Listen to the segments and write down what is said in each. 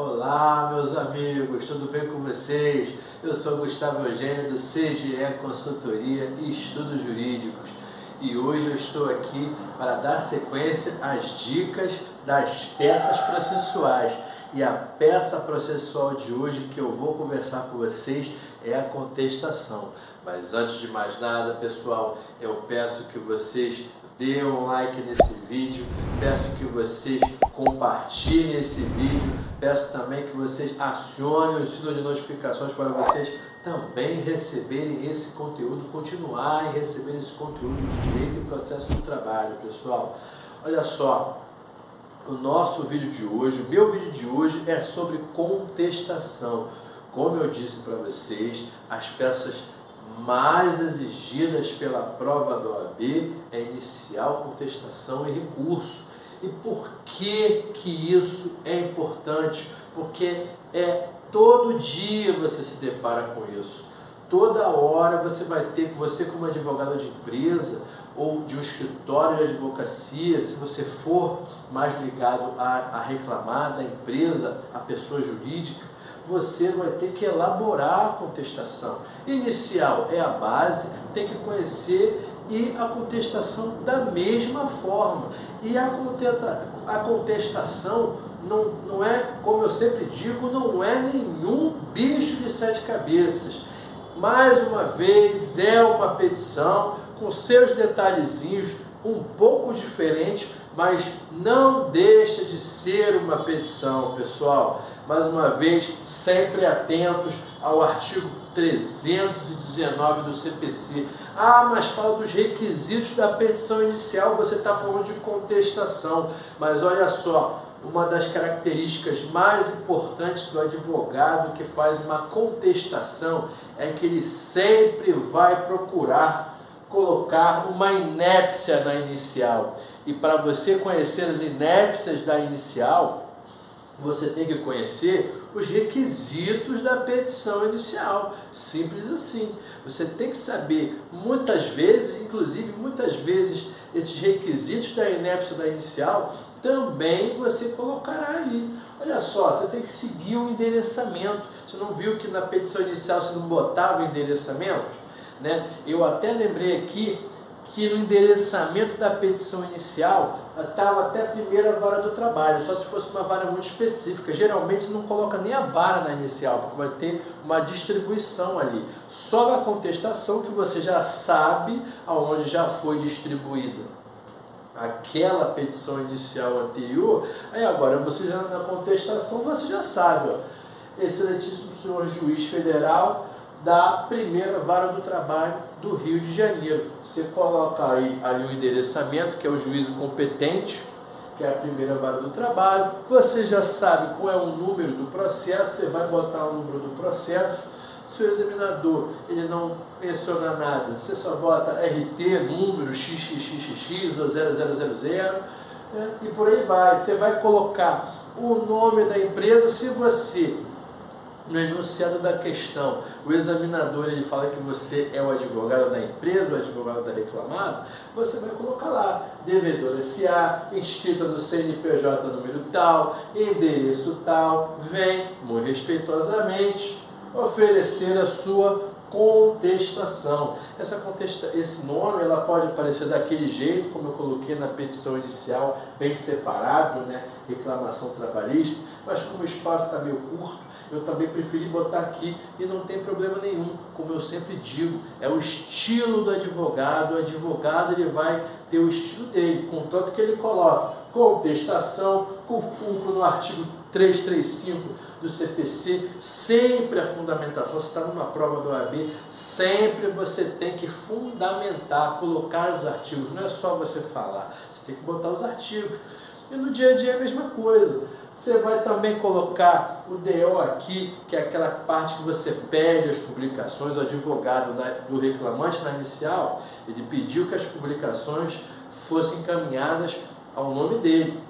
Olá, meus amigos, tudo bem com vocês? Eu sou Gustavo Eugênio do CGE Consultoria e Estudos Jurídicos e hoje eu estou aqui para dar sequência às dicas das peças processuais. E a peça processual de hoje que eu vou conversar com vocês é a contestação. Mas antes de mais nada, pessoal, eu peço que vocês deem um like nesse vídeo, peço que vocês compartilhem esse vídeo, peço também que vocês acionem o sino de notificações para vocês também receberem esse conteúdo, continuarem recebendo esse conteúdo de direito e processo do trabalho, pessoal. Olha só, o nosso vídeo de hoje, o meu vídeo de hoje é sobre contestação. Como eu disse para vocês, as peças mais exigidas pela prova da OAB é inicial, contestação e recurso. E por que isso é importante? Porque todo dia você se depara com isso. Toda hora você vai ter, você como advogado de empresa ou de um escritório de advocacia, se você for mais ligado a reclamar da empresa, a pessoa jurídica, você vai ter que elaborar a contestação. Inicial é a base, tem que conhecer, e a contestação da mesma forma. E a contestação não é, como eu sempre digo, não é nenhum bicho de sete cabeças. Mais uma vez, é uma petição com seus detalhezinhos um pouco diferentes, mas não deixa de ser uma petição, pessoal. Mais uma vez, sempre atentos ao artigo 319 do CPC. Ah, mas fala dos requisitos da petição inicial, você está falando de contestação. Mas olha só, uma das características mais importantes do advogado que faz uma contestação é que ele sempre vai procurar colocar uma inépcia na inicial. E para você conhecer as inépcias da inicial, você tem que conhecer os requisitos da petição inicial. Simples assim. Você tem que saber, muitas vezes, esses requisitos da inépcia da inicial também você colocará ali. Olha só, você tem que seguir o endereçamento. Você não viu que na petição inicial você não botava o endereçamento? Né? Eu até lembrei aqui que no endereçamento da petição inicial estava até a primeira vara do trabalho, só se fosse uma vara muito específica. Geralmente você não coloca nem a vara na inicial, porque vai ter uma distribuição ali. Só na contestação que você já sabe aonde já foi distribuída aquela petição inicial anterior. Aí agora você já na contestação você já sabe, ó, excelentíssimo senhor juiz federal da primeira vara do trabalho do Rio de Janeiro. Você coloca aí o endereçamento, que é o juízo competente, que é a primeira vara do trabalho. Você já sabe qual é o número do processo, você vai botar o número do processo. Se o examinador ele não menciona nada, você só bota RT, número, XXXX ou 0000, né? E por aí vai. Você vai colocar o nome da empresa. Se você, no enunciado da questão, o examinador ele fala que você é o advogado da empresa, o advogado da reclamada, você vai colocar lá, devedor SA, inscrita no CNPJ número tal, endereço tal, vem, muito respeitosamente, oferecer a sua contestação. Esse nome ela pode aparecer daquele jeito, como eu coloquei na petição inicial, bem separado, né? Reclamação trabalhista, mas como o espaço está meio curto, eu também preferi botar aqui e não tem problema nenhum. Como eu sempre digo, é o estilo do advogado. O advogado ele vai ter o estilo dele, contanto que ele coloca contestação, com fulcro no artigo 335 do CPC, sempre a fundamentação. Se está numa prova do OAB, sempre você tem que fundamentar, colocar os artigos, não é só você falar, você tem que botar os artigos. E no dia a dia é a mesma coisa. Você vai também colocar o DO aqui, que é aquela parte que você pede as publicações. O advogado do reclamante na inicial, ele pediu que as publicações fossem encaminhadas ao nome dele.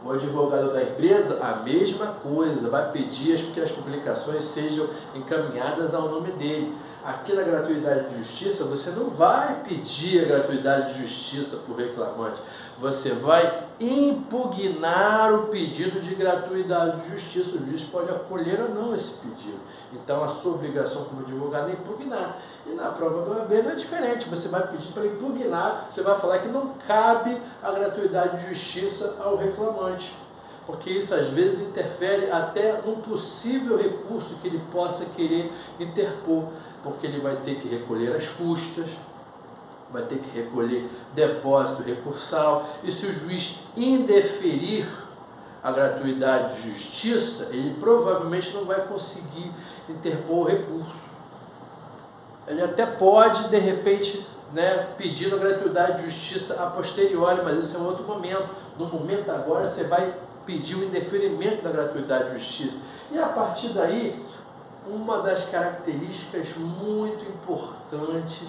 O advogado da empresa, a mesma coisa, vai pedir que as publicações sejam encaminhadas ao nome dele. aqui na gratuidade de justiça, você não vai pedir a gratuidade de justiça para o reclamante, você vai impugnar o pedido de gratuidade de justiça. O juiz pode acolher ou não esse pedido. Então a sua obrigação como advogado é impugnar. E na prova do AB não é diferente, você vai pedir para impugnar, você vai falar que não cabe a gratuidade de justiça ao reclamante, porque isso às vezes interfere até num possível recurso que ele possa querer interpor, porque ele vai ter que recolher as custas, vai ter que recolher depósito recursal, e se o juiz indeferir a gratuidade de justiça, ele provavelmente não vai conseguir interpor o recurso. Ele até pode, de repente, pedir a gratuidade de justiça a posteriori, mas esse é um outro momento. No momento agora, você vai pedir o indeferimento da gratuidade de justiça. E a partir daí, uma das características muito importantes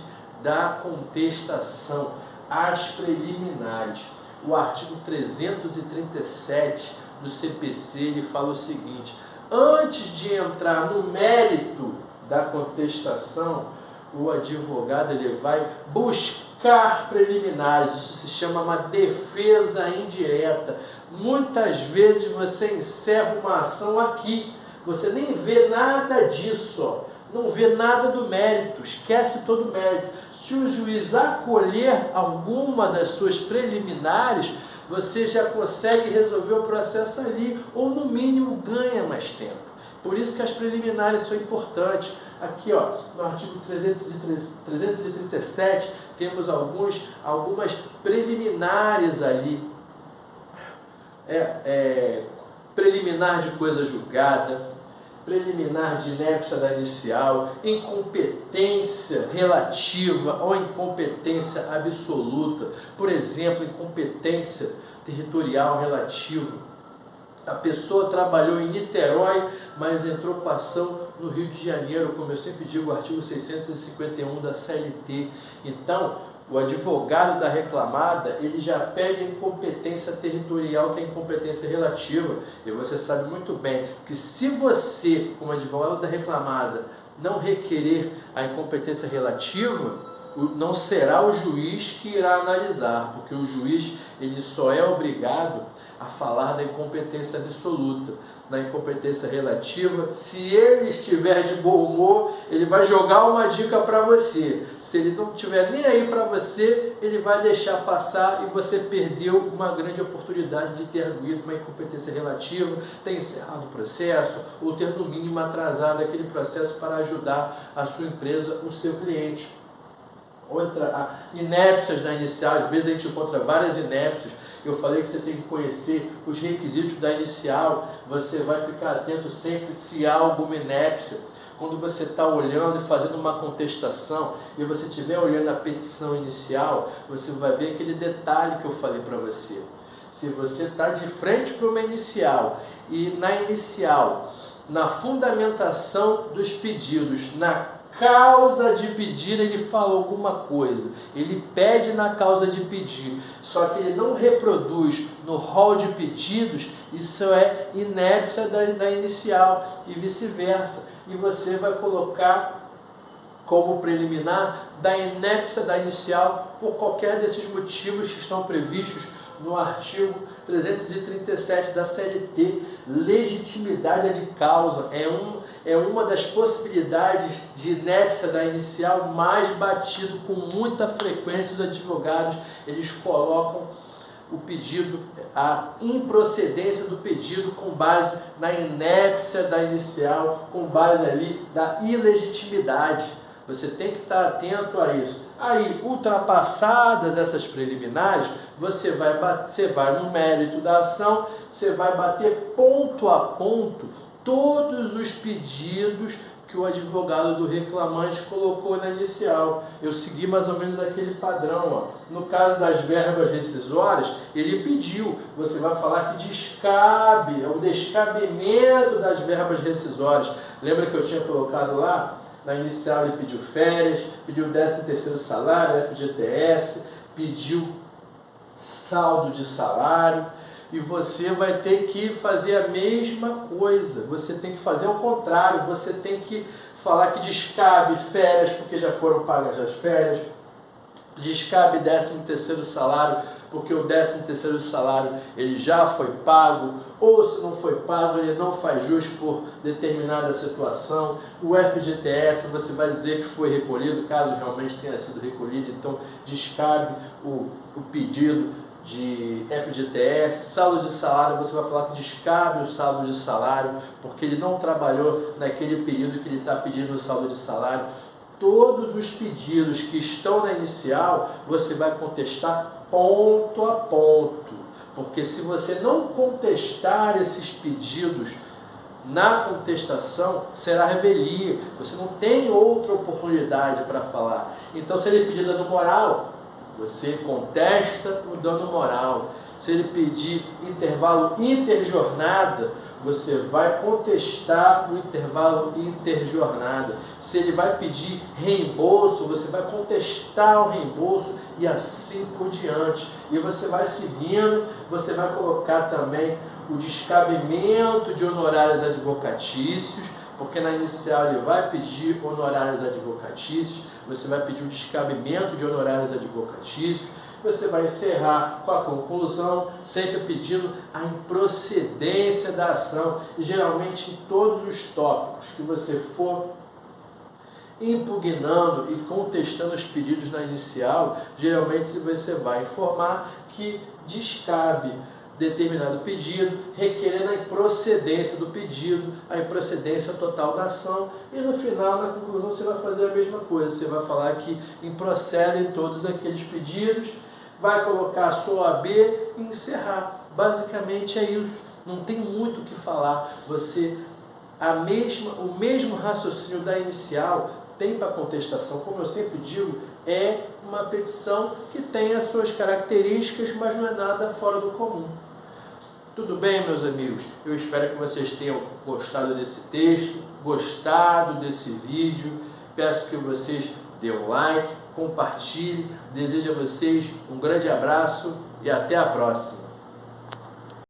da contestação, as preliminares. O artigo 337 do CPC, ele fala o seguinte: antes de entrar no mérito da contestação, o advogado ele vai buscar preliminares. Isso se chama uma defesa indireta. Muitas vezes você encerra uma ação aqui, você nem vê nada disso, ó. Não vê nada do mérito, esquece todo o mérito. Se o juiz acolher alguma das suas preliminares, você já consegue resolver o processo ali, ou no mínimo ganha mais tempo. Por isso que as preliminares são importantes. Aqui, ó, no artigo 337, temos algumas preliminares ali. Preliminar de coisa julgada, preliminar de inépcia da inicial, incompetência relativa ou incompetência absoluta. Por exemplo, incompetência territorial relativa. A pessoa trabalhou em Niterói, mas entrou com ação no Rio de Janeiro, como eu sempre digo, o artigo 651 da CLT. Então, o advogado da reclamada, ele já pede a incompetência territorial, que é a incompetência relativa. E você sabe muito bem que se você, como advogado da reclamada, não requerer a incompetência relativa, não será o juiz que irá analisar, porque o juiz ele só é obrigado a falar da incompetência absoluta. Na incompetência relativa, se ele estiver de bom humor, ele vai jogar uma dica para você. Se ele não estiver nem aí para você, ele vai deixar passar e você perdeu uma grande oportunidade de ter arguído uma incompetência relativa, ter encerrado o processo ou ter no mínimo atrasado aquele processo para ajudar a sua empresa, o seu cliente. Outra, inépcias da inicial, às vezes a gente encontra várias inépcias. Eu falei que você tem que conhecer os requisitos da inicial, você vai ficar atento sempre se há alguma inépcia. Quando você está olhando e fazendo uma contestação e você estiver olhando a petição inicial, você vai ver aquele detalhe que eu falei para você. Se você está de frente para uma inicial e na inicial, na fundamentação dos pedidos, na causa de pedir, ele fala alguma coisa, ele pede na causa de pedir, só que ele não reproduz no rol de pedidos, isso é inépcia da inicial e vice-versa. E você vai colocar como preliminar da inépcia da inicial por qualquer desses motivos que estão previstos no artigo 337 da CLT. Legitimidade de causa é uma das possibilidades de inépcia da inicial mais batido com muita frequência. Os advogados eles colocam o pedido, a improcedência do pedido com base na inépcia da inicial, com base ali da ilegitimidade. Você tem que estar atento a isso. Aí, ultrapassadas essas preliminares, você vai no mérito da ação, você vai bater ponto a ponto todos os pedidos que o advogado do reclamante colocou na inicial. Eu segui mais ou menos aquele padrão. No caso das verbas rescisórias, ele pediu, você vai falar que descabe, é o descabimento das verbas rescisórias. Lembra que eu tinha colocado lá? Na inicial ele pediu férias, pediu 13º salário, FGTS, pediu saldo de salário, e você vai ter que fazer a mesma coisa. Você tem que fazer ao contrário, você tem que falar que descabe férias, porque já foram pagas as férias, descabe 13º salário, porque o 13º salário ele já foi pago, ou se não foi pago, ele não faz jus por determinada situação. O FGTS você vai dizer que foi recolhido, caso realmente tenha sido recolhido, então descabe o pedido de FGTS. Saldo de salário, você vai falar que descabe o saldo de salário, porque ele não trabalhou naquele período que ele está pedindo o saldo de salário. Todos os pedidos que estão na inicial, você vai contestar ponto a ponto, porque se você não contestar esses pedidos na contestação, será revelia, você não tem outra oportunidade para falar. Então, se ele pedir dano moral, você contesta o dano moral. Se ele pedir intervalo interjornada, você vai contestar o intervalo interjornada. Se ele vai pedir reembolso, você vai contestar o reembolso e assim por diante. E você vai seguindo, você vai colocar também o descabimento de honorários advocatícios, porque na inicial ele vai pedir honorários advocatícios, você vai pedir o descabimento de honorários advocatícios, você vai encerrar com a conclusão, sempre pedindo a improcedência da ação. E geralmente em todos os tópicos que você for impugnando e contestando os pedidos na inicial, geralmente você vai informar que descabe determinado pedido, requerendo a improcedência do pedido, a improcedência total da ação, e no final, na conclusão, você vai fazer a mesma coisa, você vai falar que improcedem todos aqueles pedidos, vai colocar a sua OAB e encerrar. Basicamente é isso, não tem muito o que falar. Você, o mesmo raciocínio da inicial tem para contestação, como eu sempre digo, é uma petição que tem as suas características, mas não é nada fora do comum. Tudo bem, meus amigos? Eu espero que vocês tenham gostado desse texto, gostado desse vídeo. Peço que vocês dêem um like, compartilhem. Desejo a vocês um grande abraço e até a próxima.